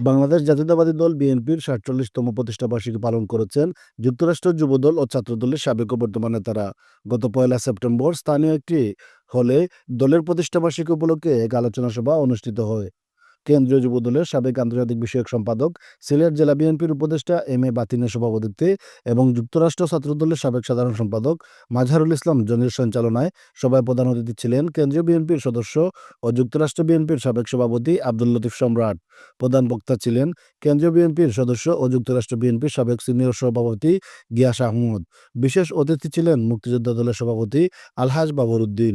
বাংলাদেশ জাতীয়তাবাদী দল বিএনপির ৪৭তম প্রতিষ্ঠাবার্ষিকী পালন করেছেন যুক্তরাষ্ট্র যুবদল ও ছাত্রদলের সাবেক ও বর্তমান নেতারা। গত ১লা সেপ্টেম্বর স্থানীয় একটি হলে দলের প্রতিষ্ঠাবার্ষিকী উপলক্ষে এক আলোচনা সভা অনুষ্ঠিত হয়। কেন্দ্রীয় যুবদলের সাবেক আন্তর্জাতিক বিষয়ক সম্পাদক, সিলেট জেলা বিএনপির উপদেষ্টা এম এ বাতিনের সভাপতিত্বে এবং যুক্তরাষ্ট্র ছাত্রদলের সাবেক সাধারণ সম্পাদক মাজহারুল ইসলাম জনির সঞ্চালনায় সভায় প্রধান অতিথি ছিলেন কেন্দ্রীয় বিএনপির সদস্য ও যুক্তরাষ্ট্র বিএনপির সাবেক সভাপতি আব্দুল লতিফ সম্রাট। প্রধান বক্তা ছিলেন কেন্দ্রীয় বিএনপির সদস্য ও যুক্তরাষ্ট্র বিএনপির সাবেক সিনিয়র সভাপতি গিয়াস আহমদ। বিশেষ অতিথি ছিলেন মুক্তিযোদ্ধা দলের সভাপতি আলহাজ বাবরউদ্দিন।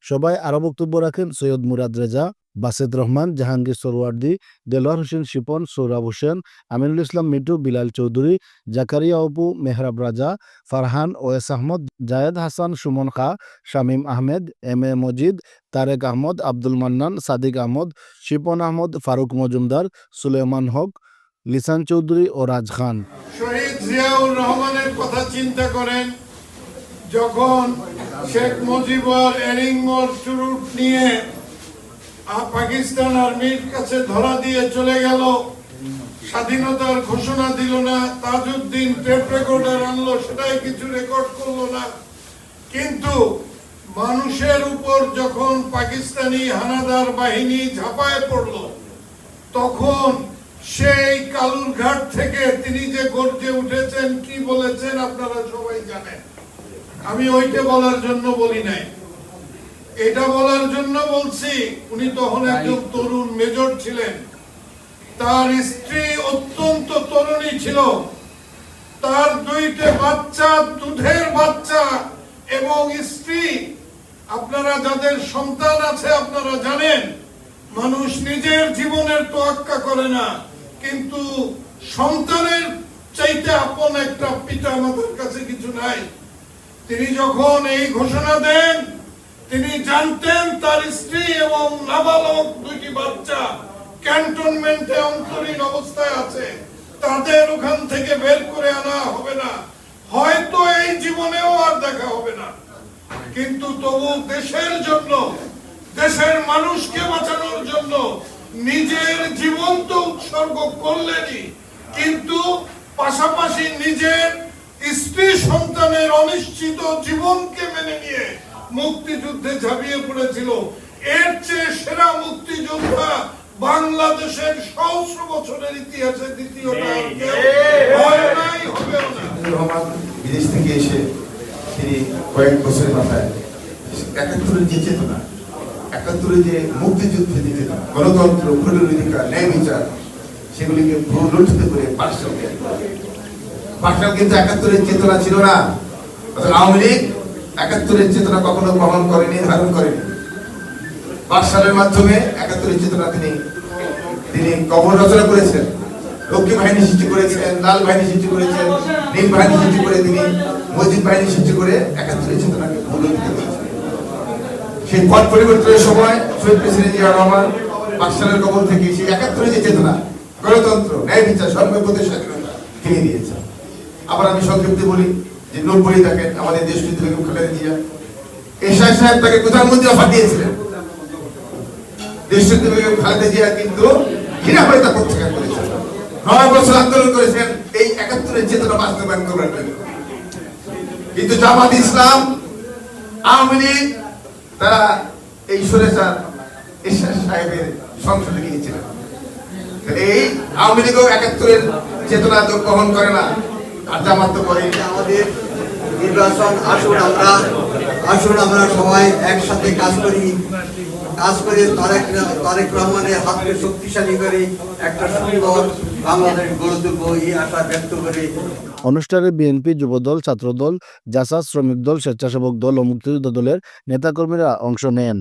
সভায় আরও বক্তব্য রাখেন সৈয়দ মুরাদ রেজা, বাসেদ রহমান, জাহাঙ্গীর সরওয়ার্দী, দেলোয়ার হোসেন শিপন, সোহরাব হোসেন, আমিনুল ইসলাম মিটু, বিলাল চৌধুরী, জাকারিয়া অপু, মেহরাব রাজা, ফারহান, ওয়েস আহমদ, জায়েদ হাসান, সুমন খা, শামীম আহমেদ, এম এ মজিদ, তারেক আহমদ, আব্দুল মান্নান, সাদিক আহমদ, শিপন আহমদ, ফারুক মজুমদার, সুলেমান হক, লিসান চৌধুরী ও রাজ খান। শহীদ জিয়াউর রহমানের কথা চিন্তা করেন, যখন শেখ মুজিবুর এরিংমোর চুরুট নিয়ে পাকিস্তান আর্মির কাছে ধরা দিয়ে চলে গেল, স্বাধীনতার ঘোষণা দিল না, তাজউদ্দিন টেপ রেকর্ডার আনলো, সেটাই কিছু রেকর্ড করলো না। কিন্তু মানুষের উপর যখন পাকিস্তানি হানাদার বাহিনী ঝাঁপায় পড়ল, তখন সেই কালুরঘাট থেকে তিনি যে গর্জে উঠেছেন, কি বলেছেন আপনারা সবাই জানেন। আমি ওইটা বলার জন্য বলি নাই, এটা বলার জন্য বলছি, উনি তখন একজন তরুণ মেজর ছিলেন, তার স্ত্রী অত্যন্ত তরুণী ছিল, তার দুইটা বাচ্চা, দুধের বাচ্চা এবং স্ত্রী। আপনারা যাদের সন্তান আছে আপনারা জানেন, মানুষ নিজের জীবনের তোয়াক্কা করে না, কিন্তু সন্তানের চাইতে আপন একটা পিতা মাতার কাছে কিছু নাই। তিনি যখন এই ঘোষণা দেন, তিনি জানতেন তার স্ত্রী এবং নাবালক দুইটি বাচ্চা ক্যান্টনমেন্টে অন্তরীণ অবস্থায় আছে, তাদের ওখান থেকে বের করে আনা হবে না, হয়তো এই জীবনেও আর দেখা হবে না। কিন্তু তবু দেশের জন্য, দেশের মানুষকে বাঁচানোর জন্য নিজের জীবন তো উৎসর্গ করলেনই, কিন্তু পাশাপাশি নিজের স্ত্রী সন্তানের অনিশ্চিত জীবনকে মেনে নিয়ে মুক্তিযুদ্ধে ঝাঁপিয়ে পড়েছিল। এর চেয়ে সেরা মুক্তিযোদ্ধা বাংলাদেশের সহস্র বছরের ইতিহাসে দ্বিতীয়টা হয় নাই, হবেও না। বিদেশ থেকে এসে তিনি কয়েক বছরের মাথায় ৭১-এর যে চেতনা, ৭১-এর যে মুক্তিযুদ্ধে যে চেতনা, গণতন্ত্র, ভোটের অধিকার, ন্যায় বিচার, সেগুলিকে পুনরুজ্জীবিত করে পাঠশাল কিন্তু ৭১-এর চেতনা ছিল না। আওয়ামী লীগ ৭১-এর চেতনা কখনো বহন করেনি, ধারণ করেনি। পাঠশালের মাধ্যমে ৭১-এর চেতনা তিনি কবর রচনা করেছেন, লক্ষ্মী বাহিনী সৃষ্টি করেছেন, লাল বাহিনী সৃষ্টি করেছেন, নীল বাহিনী সৃষ্টি করে তিনি মজিদ বাহিনী সৃষ্টি করে ৭১-এর চেতনাকে পুনরুজ্জীবিত করেছেন। সেই পথ পরিবর্তনের সময় শহীদ প্রেসিডেন্ট জিয়া রহমান পাঠশালের কবর থেকে সেই ৭১-এর যে চেতনা, গণতন্ত্র, ন্যায় বিচার, সর্বপ্রতি স্বাধীনতা ফিরিয়ে দিয়েছেন। আবার আমি সংক্ষিপ্তে বলি যে ৯০ দেখেন আমাদের দেশ নেত্রী বেগম খালেদা জিয়া, এরশাদ সাহেব তাকে প্রধানমন্ত্রী অফার দিয়েছিলেন। দেশ নেত্রী বেগম খালেদা জিয়া কিন্তু ঘৃণা করে তা প্রত্যাখ্যান করেছেন। ৯ বছর আন্দোলন করেছেন এই ৭১-এর চেতনা বাস্তবায়ন করার জন্য। কিন্তু জামাত ইসলাম, আওয়ামী লীগ, তারা এই স্বৈরাচার এরশাদ সাহেবের সংসদে গিয়েছিলেন। এই আওয়ামী লীগও ৭১-এর চেতনা তো গ্রহণ করে না, আর জামাত তো করে। আমাদের নির্বাচন, আসুন আমরা সবাই একসাথে কাজ করে তারেক রহমানের হাতকে শক্তিশালী করে একটা সুন্দর বাংলাদেশ গড়ে তুলব, এই আশা ব্যক্ত করে। অনুষ্ঠানে বিএনপি, যুবদল, ছাত্রদল, জাসাস, শ্রমিক দল, স্বেচ্ছাসেবক দল ও মুক্তিযোদ্ধা দলের নেতাকর্মীরা অংশ নেন।